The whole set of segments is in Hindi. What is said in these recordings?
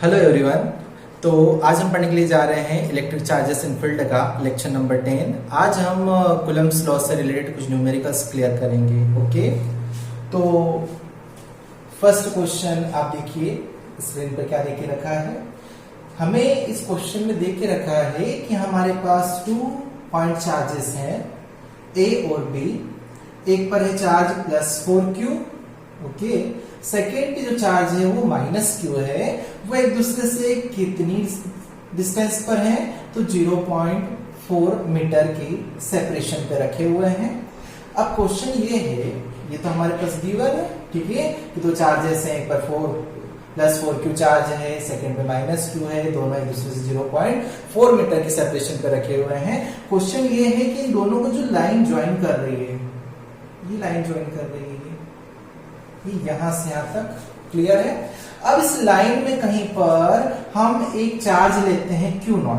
Hello everyone. तो आज हम पढ़ने के लिए जा रहे हैं इलेक्ट्रिक चार्जेस इन फील्ड का लेक्चर नंबर 10। आज हम कूलम्ब्स लॉ से रिलेटेड कुछ न्यूमेरिकल्स क्लियर करेंगे। ओके, तो फर्स्ट क्वेश्चन आप देखिए स्क्रीन पर क्या देके रखा है। हमें इस क्वेश्चन में देके रखा है कि हमारे पास 2 पॉइंट चार्जेस हैं ए और बी। एक पर है चार्ज +4q। ओके, सेकेंड की जो चार्ज है वो -q है। वो एक दूसरे से कितनी डिस्टेंस पर है? तो 0.4 मीटर की सेपरेशन पे रखे हुए हैं। अब क्वेश्चन ये है, ये तो हमारे पास गिवन है, ठीक है, कि दो चार्जेस हैं, एक पर +4q चार्ज है, सेकेंड पे -q है, दोनों एक दूसरे से 0.4 मीटर की सेपरेशन पे रखे हुए हैं। क्वेश्चन ये है कि इन दोनों को जो लाइन ज्वाइन कर रही है, ये लाइन ज्वाइन कर रही है, ये यहां से यहां तक क्लियर है। अब इस लाइन में कहीं पर हम एक चार्ज लेते हैं Q0,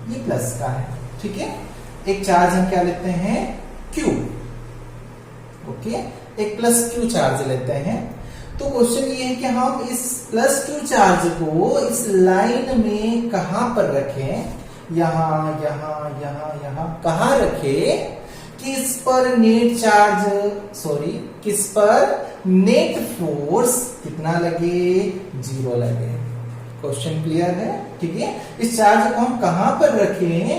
ये प्लस का है, ठीक है। एक चार्ज हम क्या लेते हैं? Q। ओके, एक +Q चार्ज लेते हैं। तो क्वेश्चन ये है कि हम इस +Q चार्ज को इस लाइन में कहां पर रखें? यहां, यहां, यहां, यहां, कहां रखें कि इस पर नेट चार्ज, सॉरी, किस पर नेट फोर्स कितना लगे? 0 लगे। क्वेश्चन क्लियर है, ठीक है। इस चार्ज को हम कहां पर रखें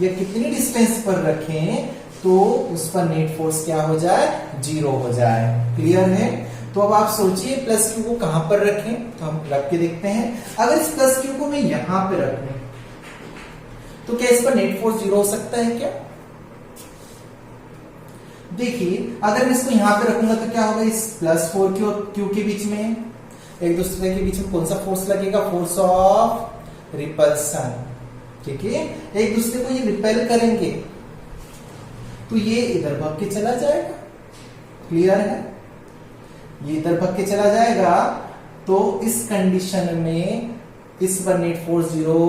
या कितनी डिस्टेंस पर रखें तो उस पर नेट फोर्स क्या हो जाए? 0 हो जाए। क्लियर है। तो अब आप सोचिए +Q को कहां पर रखें, तो हम रख के देखते हैं। अगर इस +Q को मैं यहां पे रख लूं तो क्या इस पर नेट फोर्स 0 हो सकता है क्या? देखिए, अगर मैं इसको यहां पे रखूंगा तो क्या होगा? इस +4q और q के बीच में, एक दूसरे के बीच में कौन सा फोर्स लगेगा? फोर्स ऑफ रिपल्सन, ठीक है। एक दूसरे को ये रिपेल करेंगे तो ये इधर भाग के चला जाएगा। क्लियर है, ये इधर भाग के चला जाएगा। तो इस कंडीशन में इस पर नेट फोर्स 0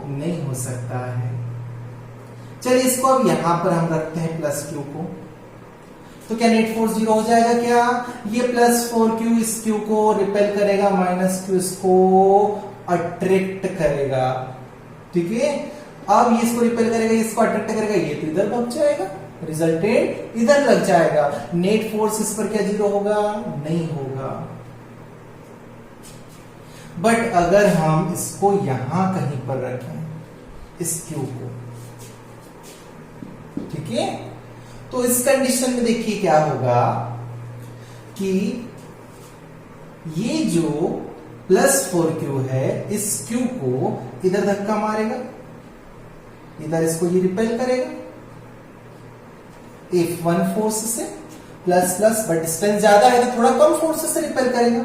नहीं हो सकता है। चलिए इसको अब यहां पर हम रखते हैं +Q को, तो क्या नेट फोर्स 0 हो जाएगा क्या? ये +4q इस q को रिपेल करेगा, -q इसको अट्रैक्ट करेगा, ठीक है। अब ये इसको रिपेल करेगा, इसको अट्रैक्ट करेगा, ये तो इधर भाग जाएगा, रिजल्टेंट इधर लग जाएगा। नेट फोर्स इस पर क्या 0 होगा? नहीं होगा। बट अगर हम इसको यहां कहीं पर रखें, इस q को, ठीक है, तो इस कंडीशन में देखिए क्या होगा कि ये जो +4q है इस q को इधर धक्का मारेगा, इधर इसको ये रिपेल करेगा F1 फोर्स से, प्लस प्लस, बट डिस्टेंस ज्यादा है तो थोड़ा कम फोर्स से रिपेल करेगा।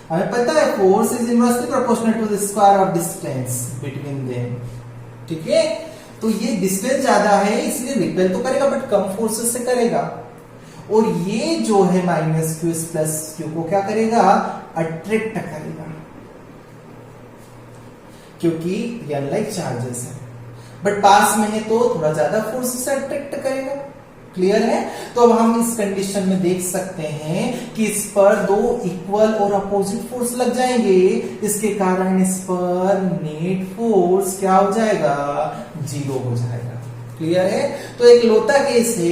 हमें पता है force is inversely proportional to the square of distance between them, ठीक है। तो ये डिस्टेंस ज्यादा है इसलिए रिपेल तो करेगा बट कम फोर्सेस से करेगा। और ये जो है -q इस +q को क्या करेगा? अट्रैक्ट करेगा, क्योंकि ये अनलाइक चार्जेस है, बट पास में है तो थोड़ा ज्यादा फोर्स से अट्रैक्ट करेगा। क्लियर है। तो अब हम इस कंडीशन में देख सकते हैं कि इस पर 2 इक्वल और अपोजिट फोर्स लग जाएंगे। इसके कारण इस पर नेट फोर्स क्या हो जाएगा? 0 हो जाएगा। क्लियर है। तो एक लौता केस है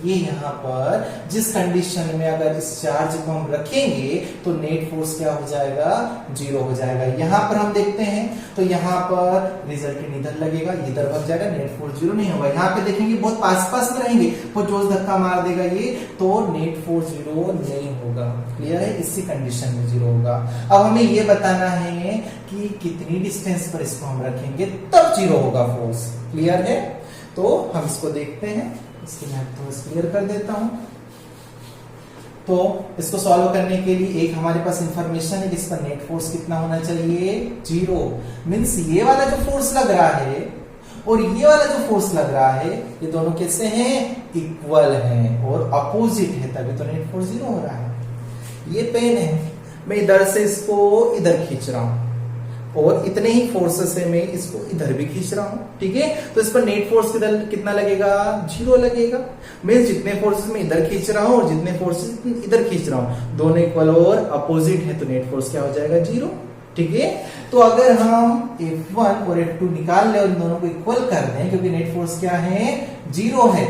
ये, यहां पर जिस कंडीशन में अगर इस चार्ज को हम रखेंगे तो नेट फोर्स क्या हो जाएगा? 0 हो जाएगा। यहां पर हम देखते हैं तो यहां पर रिजल्टेंट इधर लगेगा, इधर भाग जाएगा, नेट फोर्स 0 नहीं होगा। यहां पे देखेंगे बहुत पास पास में रहेंगे, तो जोश धक्का मार देगा ये, तो नेट फोर्स 0 नहीं होगा। क्लियर है, इसी कंडीशन में 0 होगा। अब हमें ये बताना है कि कितनी डिस्टेंस पर इसको हम रखेंगे तब 0 होगा फोर्स। क्लियर है। तो हम इसको देखते हैं, इसकी मैं थोड़ा क्लियर कर देता हूं। तो इसको सॉल्व करने के लिए एक हमारे पास इंफॉर्मेशन है कि इस पर नेट फोर्स कितना होना चाहिए? 0। मींस ये वाला जो फोर्स लग रहा है और ये वाला जो फोर्स लग रहा है, ये दोनों कैसे हैं? इक्वल हैं और अपोजिट है, तभी तो नेट फोर्स 0 हो रहा है। ये पेन है, मैं इधर से इसको इधर खींच रहा हूं और इतने ही फोर्स से मैं इसको इधर भी खींच रहा हूं, ठीक है। तो इस पर नेट फोर्स कितना लगेगा? 0 लगेगा। मैं जितने फोर्सेस में इधर खींच रहा हूं और जितने फोर्सेस इधर खींच रहा हूं दोनों इक्वल और अपोजिट है, तो नेट फोर्स क्या हो जाएगा? 0। ठीक है। तो अगर हम F1 और F2 निकाल ले और इन दोनों को इक्वल कर दें, क्योंकि नेट फोर्स क्या है, 0 है।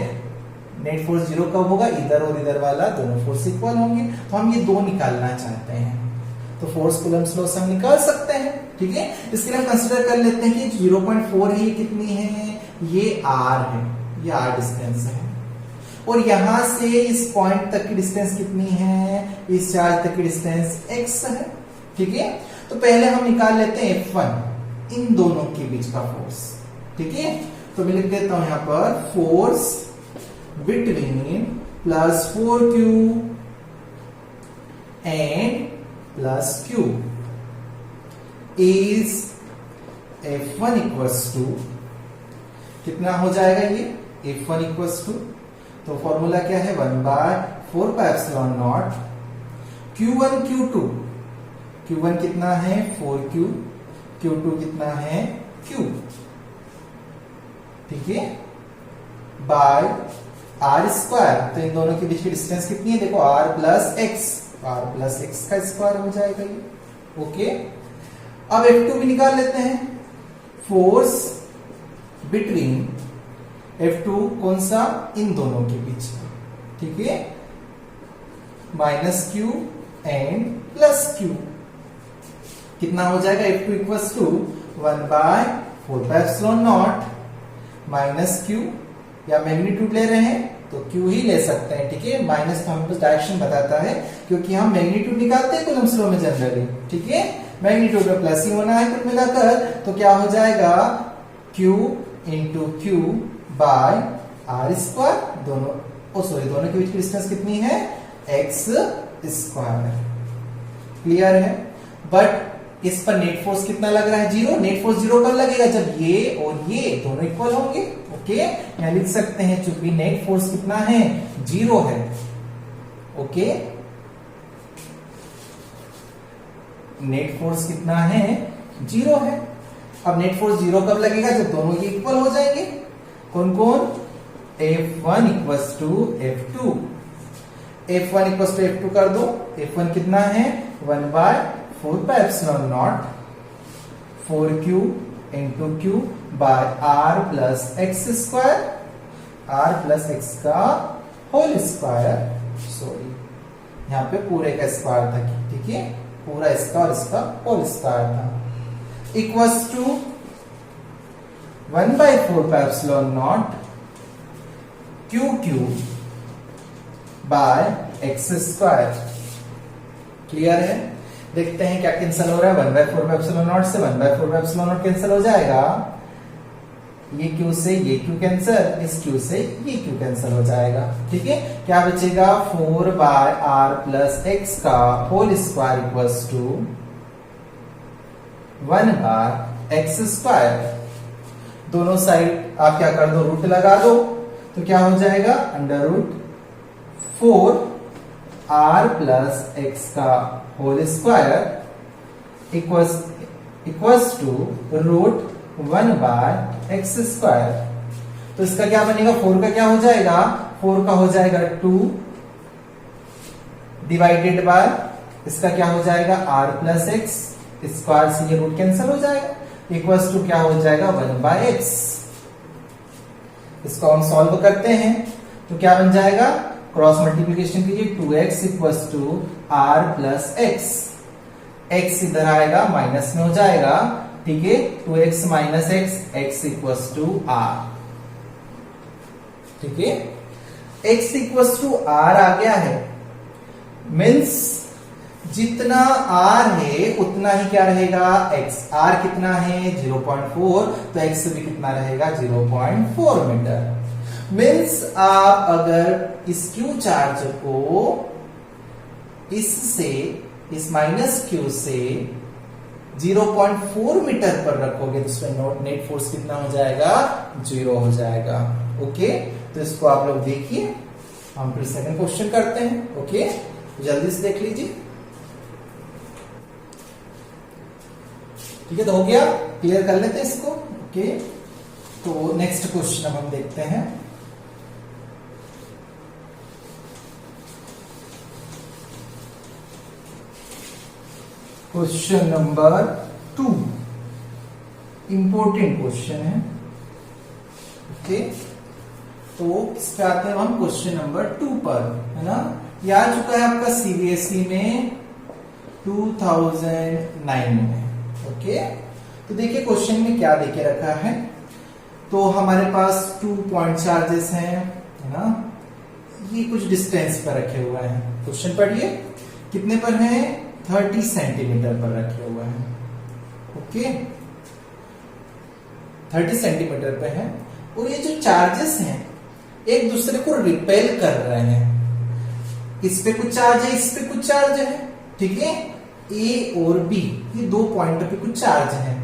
नेट फोर्स 0 कब होगा, इधर और इधर वाला दोनों फोर्स इक्वल होंगे। तो हम ये दो निकालना चाहते हैं, तो फोर्स कूलम्स लॉ से हम निकाल सकते हैं। ठीक है, इसके लिए हम कंसीडर कर लेते हैं कि 0.4 है, ये कितनी है, ये R है, ये R डिस्टेंस है, और यहां से इस पॉइंट तक की डिस्टेंस कितनी है, इस चार्ज तक की डिस्टेंस x है। ठीक है, तो पहले हम निकाल लेते हैं F1, इन दोनों के बीच का फोर्स। ठीक है, तो मैं लिख देता हूं यहां पर force between plus 4Q and plus Q is F1 equals to, कितना हो जाएगा ये, F1 इक्वल्स टू, तो फॉर्मूला क्या है, 1/4πε0 Q1 Q2, Q1 कितना है 4Q, Q2 कितना है Q, ठीक है, बाय R स्क्वायर, तो इन दोनों के बीच की डिस्टेंस कितनी है, देखो R plus x, R plus x का स्क्वायर हो जाएगा ये। ओके, अब F2 भी निकाल लेते हैं, फोर्स बिटवीन F2 कौन सा, इन दोनों के बीच, ठीक है, minus Q and plus Q, कितना हो जाएगा, F2 equals to 1/4πε0 minus Q, या मैग्नीट्यूड ले रहे हैं तो Q ही ले सकते हैं। ठीक है, माइनस तो हमें डायरेक्शन बताता है, क्योंकि हम मैग्नीट्यूड निकालते हैं कूलम्स लॉ में जनरली। ठीक है, मैग्नीट्यूड में प्लस ही होना है कुल मिलाकर, तो क्या हो जाएगा Q into Q by R square, दोनों के बीच की डिस्टेंस कितनी है, x स्क्वायर। क्लियर है, बट इस पर नेट फोर्स कितना लग रहा है, 0। नेट फोर्स 0 कब लगेगा, जब ये और ये दोनों इक्वल होंगे। ओके, यहां लिख सकते हैं चूंकि नेट फोर्स कितना है, 0 है। ओके, नेट फोर्स कितना है, 0 है। अब नेट फोर्स 0 कब लगेगा, जब दोनों ये इक्वल हो जाएंगे। कौन कौन, F1 equals to F2, F1 equals to F2 कर दो, F1 कितना है 1/4πε0 4Q into Q by R plus x square, R plus x का होल स्क्वायर, सॉरी यहाँ पे पूरे का स्क्वायर था, ठीक है, पूरा इसका और इसका होल स्क्वायर था, equals to 1/4πε0 QQ by x square. Clear है, देखते हैं क्या कैंसिल हो रहा है, 1/4πε0 से 1/4πε0 कैंसिल हो जाएगा, ये Q से ये Q कैंसिल, इस Q से ये Q कैंसिल हो जाएगा। ठीक है, क्या बचेगा 4/R प्लस एक्स का whole square equals to 1/x square. दोनों साइड आप क्या कर दो, रूट लगा दो, तो क्या हो जाएगा √4R प्लस एक्स का whole square equals to √1/x square. तो इसका क्या बनेगा, 4 का क्या हो जाएगा, 4 का हो जाएगा 2 डिवाइडेड बाय, इसका क्या हो जाएगा R प्लस एक्स, स्क्वायर से ये रूट कैंसिल हो जाएगा, इक्वल्स टू क्या हो जाएगा 1/x। इसको हम सॉल्व करते हैं तो क्या बन जाएगा, क्रॉस मल्टीप्लिकेशन कीजिए, 2x equals to R plus x, x इधर आएगा माइनस में हो जाएगा, ठीक है, 2x minus x, x equals to R। ठीक है, x इक्वल्स टू R आ गया है, मीन्स जितना R है उतना ही क्या रहेगा x, R कितना है 0.4, तो x भी कितना रहेगा 0.4 मीटर। मीन्स आप अगर इस Q चार्ज को इससे, इस माइनस Q से 0.4 मीटर पर रखोगे तो इसमें नेट फोर्स कितना हो जाएगा, 0 हो जाएगा। ओके, तो इसको आप लोग देखिए, हम फिर सेकंड क्वेश्चन करते हैं। ओके, जल्दी से देख लीजिए। ठीक है, तो हो गया, क्लियर कर लेते हैं इसको। ओके, तो नेक्स्ट क्वेश्चन अब हम देखते हैं। क्वेश्चन नंबर 2 इंपॉर्टेंट क्वेश्चन है। ओके, तो इस पे आते हैं हम क्वेश्चन नंबर 2 पर, है ना। ये आ चुका है आपका सीबीएसई में 2009 में। ओके, तो देखिए क्वेश्चन में क्या देके रखा है। तो हमारे पास 2 पॉइंट चार्जेस हैं, है ना। ये कुछ डिस्टेंस पर रखे हुए हैं। क्वेश्चन पढ़िए, कितने पर हैं? 30 सेंटीमीटर पर रखे हुए हैं। ओके, 30 सेंटीमीटर पे है और ये जो चार्जेस हैं एक दूसरे को रिपेल कर रहे हैं। इस पे कुछ चार्ज है, इस पे कुछ चार्ज है, ठीक है। ए और बी ये 2 पॉइंट पे कुछ चार्ज है।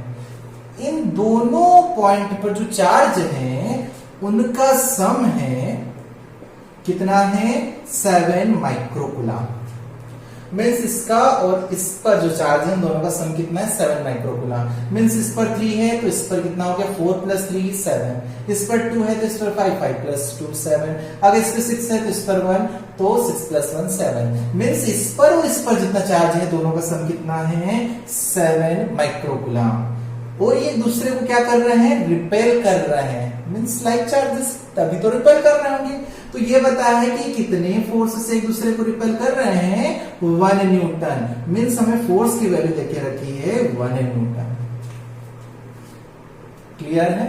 इन दोनों पॉइंट पर जो चार्ज है उनका सम है, कितना है? 7 माइक्रोकूलम। मीन्स इसका और इस पर जो चार्ज है दोनों का सम कितना है? 7 माइक्रोकूलम। मीन्स इस पर 3 है तो इस पर कितना हो गया? 4 + 3 7। इस पर 2 है तो इस पर 5 5 + 2 7। अगर इस पर 6 है तो इस पर 1, तो 6 + 1 7। मीन्स इस पर और इस पर जितना चार्ज है दोनों का सम कितना है? 7 माइक्रोकूलम। और ये दूसरे को क्या कर रहे हैं? रिपेल कर रहे हैं। मीन्स लाइक चार्जेस, तभी तो रिपेल कर रहे होंगे। तो ये बताया है कि कितने फोर्स से एक दूसरे को रिपेल कर रहे हैं? 1 न्यूटन। मीन्स हमें फोर्स की वैल्यू देके रखी है 1 न्यूटन। क्लियर है?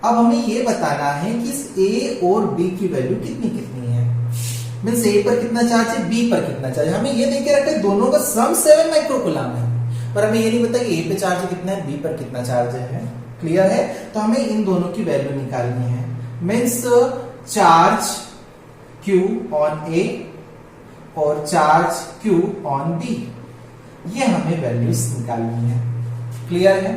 अब हमें ये बताना है कि इस ए और बी की वैल्यू कितनी कितनी है। मीन्स ए पर कितना चार्ज है, बी पर कितना चार्ज है। हमें ये देके रखा है दोनों का सम 7 माइक्रोकूलम है, पर हमें ये नहीं पता कि ए पे चार्ज कितना है, बी पर कितना चार्ज है। क्लियर है? तो हमें इन दोनों की वैल्यू निकालनी है। Means charge Q on A और चार्ज Q ऑन B, ये हमें वैल्यूज निकालनी है। क्लियर है?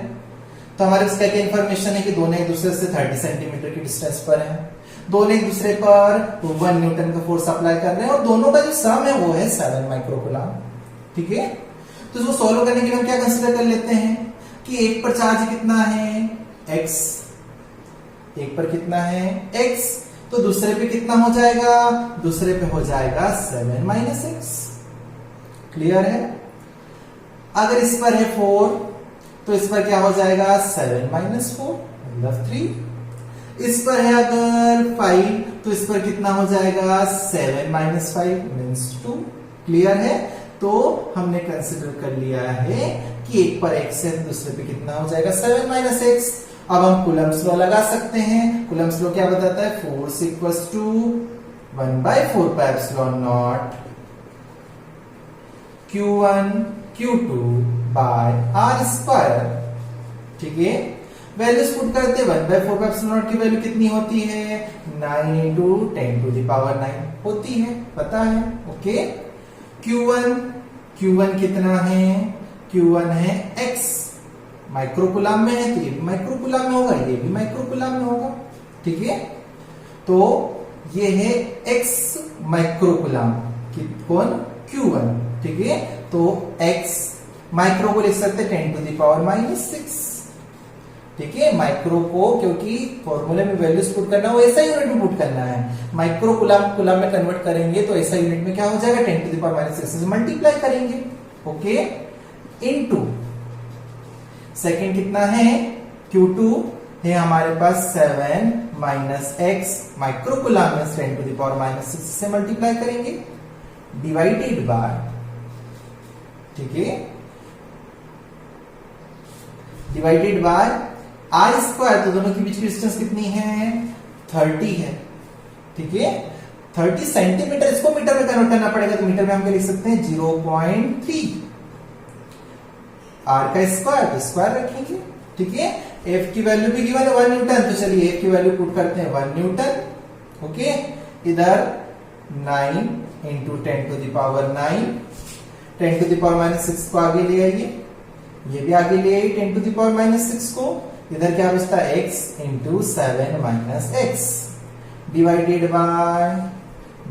तो हमारे पास क्या इंफॉर्मेशन है कि दोनों एक दूसरे से 30 सेंटीमीटर की डिस्टेंस पर हैं, दोनों एक दूसरे पर 1 न्यूटन का फोर्स अप्लाई कर रहे हैं और दोनों का जो सम है वो है 7 माइक्रोकूलम। ठीक है, तो इसको सॉल्व करने के लिए हम क्या कंसीडर कर लेते हैं कि एक पर चार्ज कितना है? x। एक पर कितना है? x। तो दूसरे पे कितना हो जाएगा? दूसरे पे हो जाएगा 7 - x। क्लियर है? अगर इस पर है 4 तो इस पर क्या हो जाएगा? 7 - 4 मतलब 3। इस पर है अगर 5 तो इस पर कितना हो जाएगा? 7 - 5 मीन्स 2। क्लियर है? तो हमने कंसिडर कर लिया है कि एक पर x है, दूसरे पे कितना हो जाएगा? 7 - x। अब हम कूलम्ब्स लॉ लगा सकते हैं। कूलम्ब्स लॉ क्या बताता है? Force equals to 1/4πε0 Q1 Q2 by r²। ठीक है, वैल्यूज पुट करते हैं। 1/4πε0 की वैल्यू कितनी होती है? 9 × 10⁹ होती है, पता है। ओके, Q1 कितना है? Q1 है x। माइक्रोकूलम में है तो ये भी माइक्रोकूलम में होगा, ये भी माइक्रोकूलम में होगा। ठीक है, तो ये है x माइक्रोकूलम, कौन? Q1। ठीक है, तो x माइक्रो को लिख सकते हैं 10⁻⁻⁶। ठीक है, माइक्रो को क्योंकि फॉर्मूले में वैल्यूज पुट करना वो ऐसा यूनिट में पुट करना है। माइक्रोकूलम कूलम में कन्वर्ट करेंगे तो ऐसा यूनिट में क्या हो जाएगा? 10⁻⁻⁶ से मल्टीप्लाई करेंगे। ओके, इनटू सेकंड कितना है? Q2 है हमारे पास 7 - x माइक्रोकूलम में 10⁻⁻⁶ से मल्टीप्लाई करेंगे, डिवाइडेड बाय, ठीक है, डिवाइडेड बाय r²। तो दोनों के बीच की डिस्टेंस कितनी है? 30 है। ठीक है, 30 सेंटीमीटर। इसको मीटर में कन्वर्ट करना पड़ेगा, तो मीटर में हम क्या लिख सकते हैं? 0.3। r का स्क्वायर तो स्क्वायर रखेंगे। ठीक है, f की वैल्यू भी गिवन है 1 न्यूटन, तो चलिए f की वैल्यू पुट करते हैं 1 न्यूटन। ओके, इधर 9 × 10⁹ 10⁻⁶ को आगे ले आइए, ये भी आगे ले आइए 10⁻⁶ को। इधर क्या बचता है? x × 7 - x डिवाइडेड बाय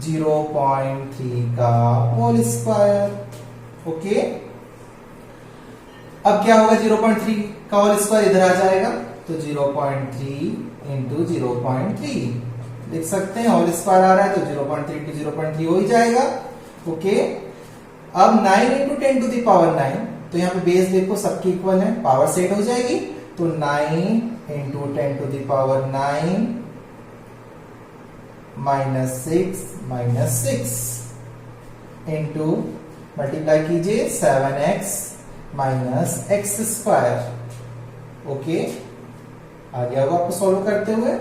0.3 का होल स्क्वायर। ओके, अब क्या होगा? 0.3 का होल स्क्वायर इधर आ जाएगा, तो 0.3 × 0.3 लिख सकते हैं। होल स्क्वायर आ रहा है तो 0.3 × 0.3 हो ही जाएगा। ओके, अब 9 इंटू 10 टू द पावर 9, तो यहाँ पे बेस देखो सबकी इक्वल है, पावर सेट हो जाएगी, तो 9 into 10 to the power 9 minus 6 into multiply कीजिए 7x minus x square. Okay, आ गया होगा आपको सॉल्व करते हुए।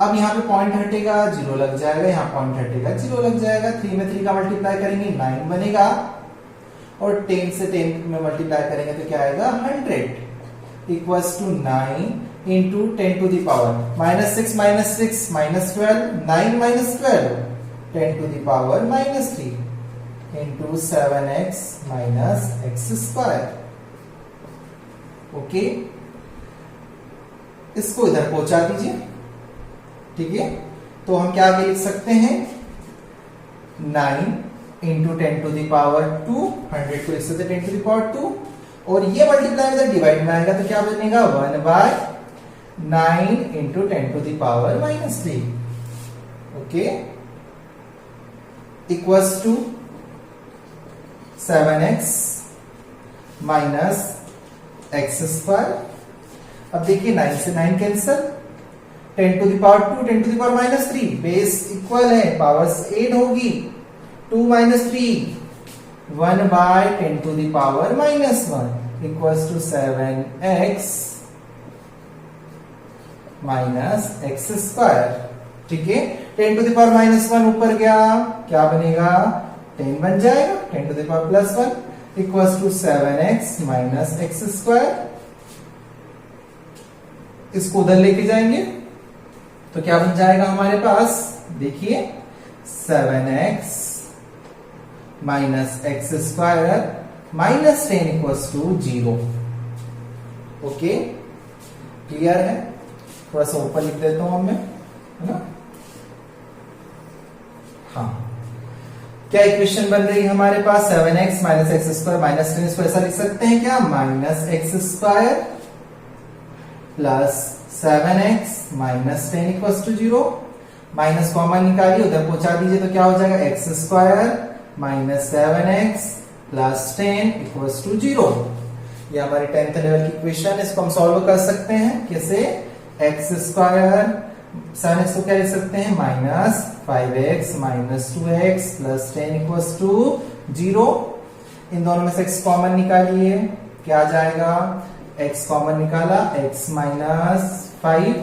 अब यहाँ पे पॉइंट हटेगा, 0 लग जाएगा, यहाँ पॉइंट हटेगा, 0 लग जाएगा। 3 में 3 का मल्टीप्लाई करेंगे 9 बनेगा, और 10 से 10 में मल्टीप्लाई करेंगे तो क्या आएगा 100 equals to 9 into 10 to the power -6 -6 -12 9 -12 10 to the power -3 into 7x minus x square. Okay, इसको इधर पहुंचा दीजिए। ठीक है, तो हम क्या आगे लिख सकते हैं 9 इंटू 10 टू द पावर 2, 100 को लिख सकते हैं 10 टू द पावर 2, और ये मल्टीप्लाई में डिवाइड में आएगा तो क्या बनेगा 1/9 into 10 to the power -3। Okay, equals to 7x minus x square. अब देखिए 9 से 9 cancel, 10 to the power 2 10 to the power -3, base equal है, पावर्स 8 होगी, 2 - 3 1/10 to the power -1 equals to 7x minus x square. ठीक है, 10 टू द पावर -1 ऊपर गया, क्या बनेगा 10 बन जाएगा, 10 to the power +1 equals to 7x minus x square. इसको उधर लेके जाएंगे तो क्या बन जाएगा हमारे पास, देखिए 7x minus x square -10 equals to 0। Okay, clear है? थोड़ा सा ऊपर लिख देता हूं मैं, है ना। हाँ, क्या इक्वेशन बन रही है हमारे पास 7x माइनस एक्स स्क्वायर -10, इसको ऐसा लिख सकते हैं क्या, minus x square plus 7x minus 10 equals to 0। Minus common निकालिए, उधर पहुंचा दीजिए तो क्या हो जाएगा x square minus 7x plus 10 equals to 0। ये हमारी 10th लेवल की इक्वेशन, इसको हम सॉल्व कर सकते हैं कैसे, एक्स स्क्वायर 7x को क्या लिख सकते हैं minus 5x minus 2x plus 10 equals to 0। इन दोनों में से x कॉमन निकालिए, क्या आ जाएगा, x कॉमन निकाला, x माइनस 5,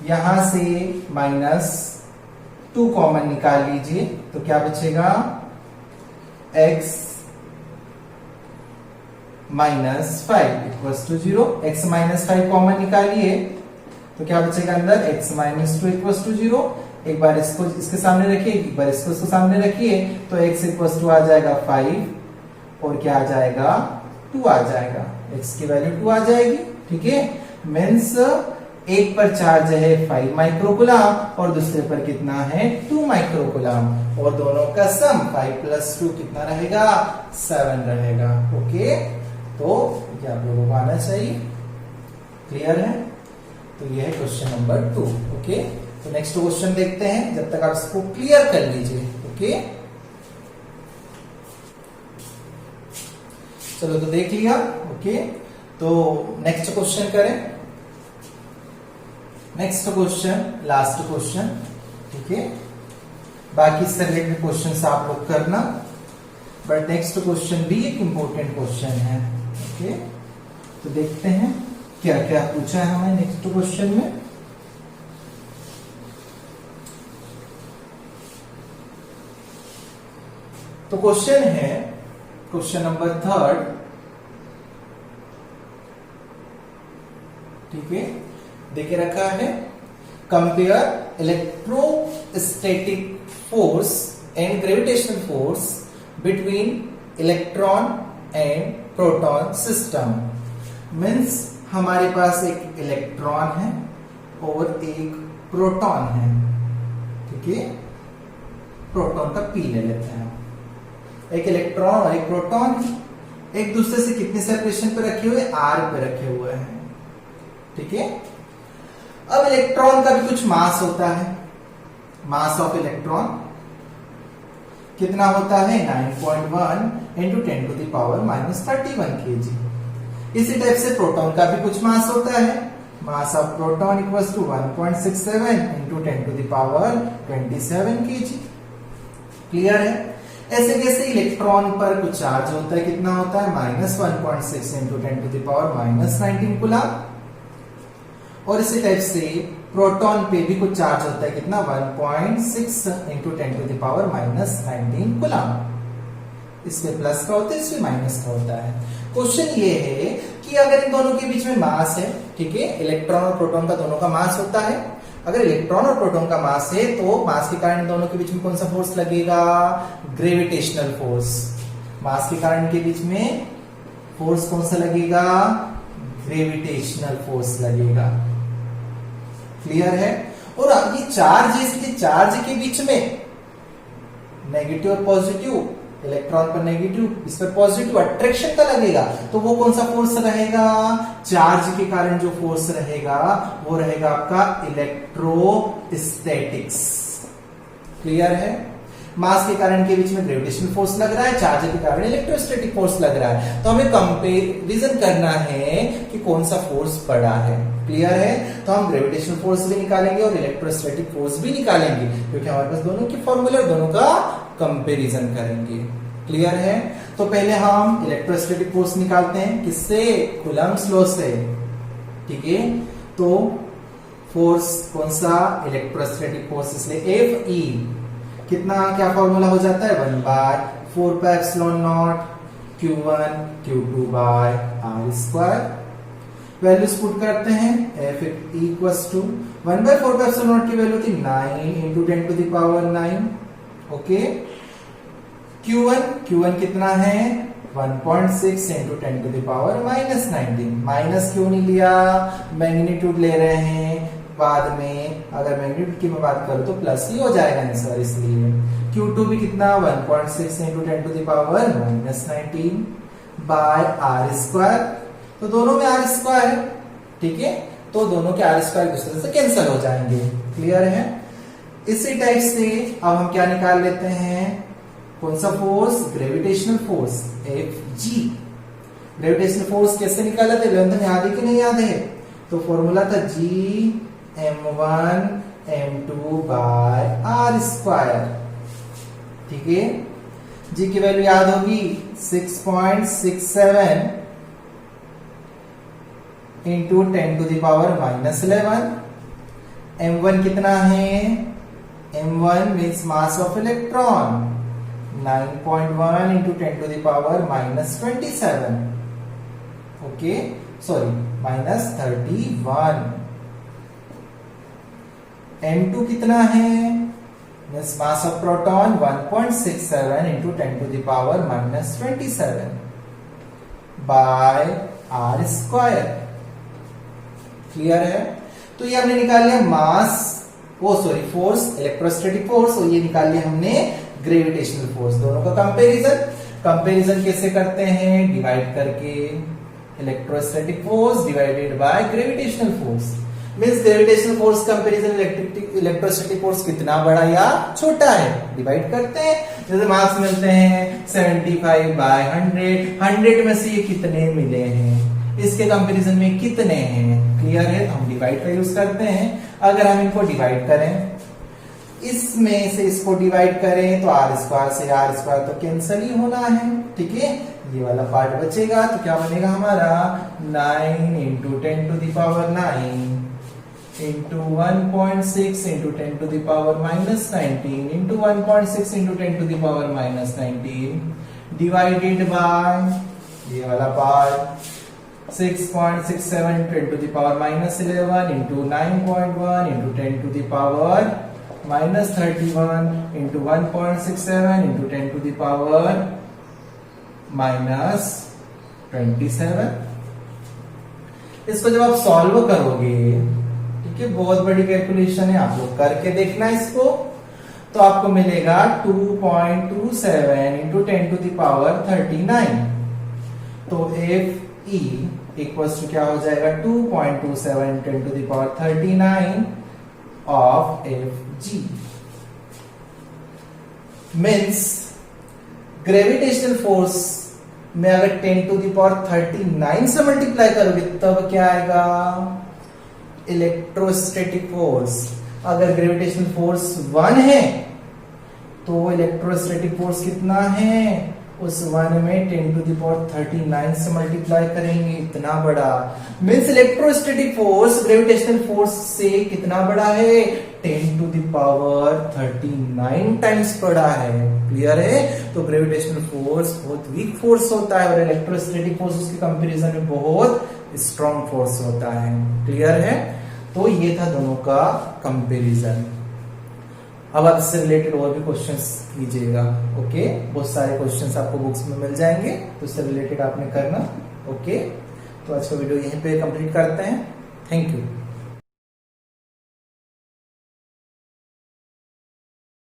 यहां से -2 कॉमन निकाल लीजिए तो क्या बचेगा x minus 5 equals to 0। x minus 5 common निकालिए तो क्या बचेगा अंदर, x माइनस 2 इक्वल्स टू 0। एक बार इसको इसके सामने रखिए, एक बार इसको सामने रखिए, तो x इक्वल्स टू आ जाएगा 5 और क्या आ जाएगा 2 आ जाएगा, x की वैल्यू 2 आ जाएगी। ठीक है, मीन्स एक पर चार्ज है 5 माइक्रोकुलाम और दूसरे पर कितना है 2 माइक्रोकुलाम, और दोनों का सम 5 + 2 कितना रहेगा 7 रहेगा। ओके, तो ये आप लोगों को आना चाहिए। क्लियर है? तो ये है क्वेश्चन नंबर 2। ओके, तो नेक्स्ट क्वेश्चन देखते हैं, जब तक आप इसको क्लियर कर लीजिए। ओके, चलो तो देख लिया। ओके, तो नेक्स्ट क्वेश्चन करें। Next question last question. ठीक है, बाकी इससे रिलेटेड क्वेश्चन आप लोग करना, बट नेक्स्ट क्वेश्चन भी एक इंपॉर्टेंट क्वेश्चन है। ओके, तो देखते हैं क्या क्या पूछा है हमें नेक्स्ट क्वेश्चन में। तो क्वेश्चन है क्वेश्चन नंबर 3। ठीक है, देखे रखा है, compare electrostatic force and gravitational force between electron and proton system. Means हमारे पास एक इलेक्ट्रॉन है और एक प्रोटॉन है। ठीक है, प्रोटॉन का पी ले लेते हैं। एक इलेक्ट्रॉन और एक प्रोटॉन एक दूसरे से कितने सेपरेशन पे रखे हुए, r पे रखे हुए हैं। ठीक है, अब इलेक्ट्रॉन का भी कुछ मास होता है, मास ऑफ इलेक्ट्रॉन। कितना होता है 9.1 into 10 to the power -31 kg। इसी टाइप से प्रोटॉन का भी कुछ मास होता है, mass of proton equals to 1.67 into 10 to the power 27 kg। Clear है। ऐसे कैसे इलेक्ट्रॉन पर कुछ चार्ज होता है, कितना होता है -1.6 into 10 to the power -19 coulomb. और इसी टाइप से प्रोटॉन पे भी कुछ चार्ज होता है, कितना 1.6 into 10 to the power -19 coulomb. इसमें प्लस का होता है, इसमें माइनस का होता है। क्वेश्चन ये है कि अगर इन दोनों के बीच में मास है, ठीक है, इलेक्ट्रॉन और प्रोटॉन का दोनों का मास होता है। अगर इलेक्ट्रॉन और प्रोटॉन का मास है तो मास के कारण इन दोनों के बीच में कौन सा फोर्स लगेगा, ग्रेविटेशनल फोर्स। मास के कारण के बीच में फोर्स कौन सा लगेगा, ग्रेविटेशनल फोर्स लगेगा। क्लियर है। और ये चार्ज है, इसलिए चार्ज के बीच में नेगेटिव और पॉजिटिव, इलेक्ट्रॉन पर नेगेटिव, इस पर पॉजिटिव अट्रैक्शन का लगेगा, तो वो कौन सा फोर्स रहेगा, चार्ज के कारण जो फोर्स रहेगा वो रहेगा आपका इलेक्ट्रोस्टैटिक्स। क्लियर है। मास के कारण के बीच में ग्रेविटेशनल फोर्स लग रहा है, चार्ज के कारण इलेक्ट्रोस्टैटिक फोर्स लग रहा है। तो हमें कंपैरिजन करना है कि कौन सा फोर्स बड़ा है। क्लियर है। तो हम ग्रेविटेशनल फोर्स भी निकालेंगे और इलेक्ट्रोस्टैटिक फोर्स भी निकालेंगे, क्योंकि हमारे पास दोनों की फॉर्मूला और दोनों का कंपैरिजन करेंगे। क्लियर है। तो पहले हम इलेक्ट्रोस्टैटिक फोर्स निकालते हैं, किससे, कूलम्ब्स लॉ से। ठीक है। तो फोर्स कौन सा, इलेक्ट्रोस्टैटिक फोर्स, इसलिए एफ ई कितना, क्या फॉर्मूला हो जाता है 1/4πε0 Q1 Q2 by R square. Values put करते हैं, एफ इक्वल्स टू 1/4πε0 की वैल्यू थी 9 into 10 to the power 9। Okay. Q1 कितना है 1.6 into 10 to the power -19। Minus क्यों नहीं लिया, मैग्नीट्यूड ले रहे हैं, बाद में अगर मैग्नीट्यूड की मैं बात करूं तो प्लस ही हो जाएगा आंसर, इसलिए Q2 भी कितना 1.6 into 10 to the power -19 by R square. तो दोनों में आर स्क्वायर है, ठीक है, तो दोनों के आर स्क्वायर दूसरे से कैंसिल हो जाएंगे। क्लियर है। इसी टाइप से अब हम क्या निकाल लेते हैं, कौन सा force, gravitational force F G. Gravitational force कैसे निकाला था, 11th में याद है कि नहीं याद है, तो फॉर्मूला था जी m1 m2 bye R square. ठीक है। जी की वैल्यू याद होगी 6.67 into 10 to the power -11। m1 कितना है, m1 means mass of electron 9.1 into 10 to the power -27। Okay, sorry -31। m2 कितना है, means mass of proton 1.67 into 10 to the power -27 by R square. Clear है। तो ये हमने निकाल लिया मास, फोर्स, इलेक्ट्रोस्टैटिक फोर्स, और ये निकाल लिया हमने ग्रेविटेशनल फोर्स। दोनों का कंपैरिजन कैसे करते हैं, डिवाइड करके, electrostatic force divided by gravitational force. Means gravitational force comparison electrostatic force कितना बड़ा या छोटा है, डिवाइड करते हैं। जैसे मार्क्स मिलते हैं 75 बाय 100 में से ये कितने मिले हैं, इसके कंपैरिजन में कितने हैं। क्लियर है। हम डिवाइड का यूज करते हैं। अगर हम इनको डिवाइड करें, इसमें से इसको डिवाइड करें तो आर स्क्वायर से आर स्क्वायर तो कैंसिल ही होना है। ठीक है। ये वाला पार्ट बचेगा, तो क्या बनेगा हमारा 9 into 10 to the power 9 into 1.6 into 10 to the power -19 into 1.6 into 10 to the power -19 divided by ये वाला part 6.67 10 to the power -11 into 9.1 into 10 to the power -31 into 1.67 into 10 to the power -27। इसको जब आप सॉल्व करोगे, ठीक है, बहुत बड़ी कैलकुलेशन है, आप लोग करके देखना इसको, तो आपको मिलेगा 2.27 इंटू 10 टू द पावर 39। तो एफ ई इक्वल्स टू क्या हो जाएगा 2.27 10 to the power 39 of F G. Means gravitational force में अगर 10 टू द पावर 39 से मल्टीप्लाई करोगे तब क्या आएगा, इलेक्ट्रोस्टैटिक फोर्स। अगर ग्रेविटेशनल फोर्स 1 है तो इलेक्ट्रोस्टैटिक फोर्स कितना है, उस 1 में 10 टू द पावर 39 से मल्टीप्लाई करेंगे, इतना बड़ा। Means electrostatic force gravitational force से कितना बड़ा है, 10 टू द पावर 39 टाइम्स बड़ा है। क्लियर है। तो ग्रेविटेशनल फोर्स बहुत वीक फोर्स होता है और इलेक्ट्रोस्टैटिक फोर्स उसके कंपैरिजन में बहुत स्ट्रॉन्ग फोर्स होता है। क्लियर है। तो ये था दोनों का कंपैरिजन। अब आप इससे रिलेटेड और भी क्वेश्चंस कीजिएगा। ओके, बहुत सारे क्वेश्चंस आपको बुक्स में मिल जाएंगे, तो इससे रिलेटेड आपने करना। ओके, तो आज का वीडियो यहीं पे कंप्लीट करते हैं। Thank you.